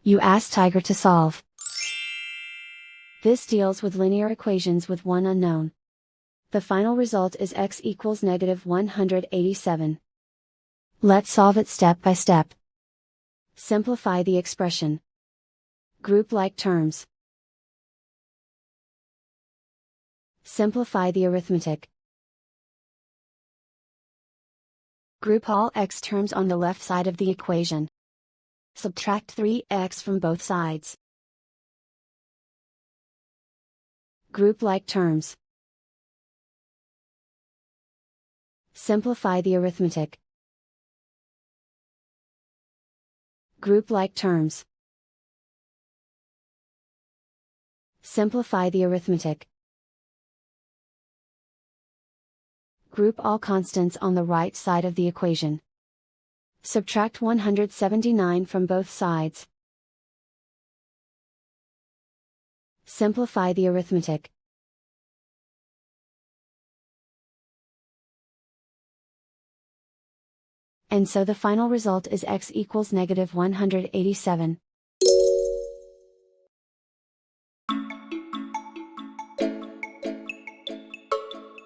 You ask Tiger to solve. This deals with linear equations with one unknown. The final result is x equals -187. Let's solve it step by step. Simplify the expression. Group like terms. Simplify the arithmetic. Group all x terms on the left side of the equation. Subtract 3x from both sides. Group like terms. Simplify the arithmetic. Group like terms. Simplify the arithmetic. Group all constants on the right side of the equation. Subtract 179 from both sides. Simplify the arithmetic. And so the final result is x equals -187.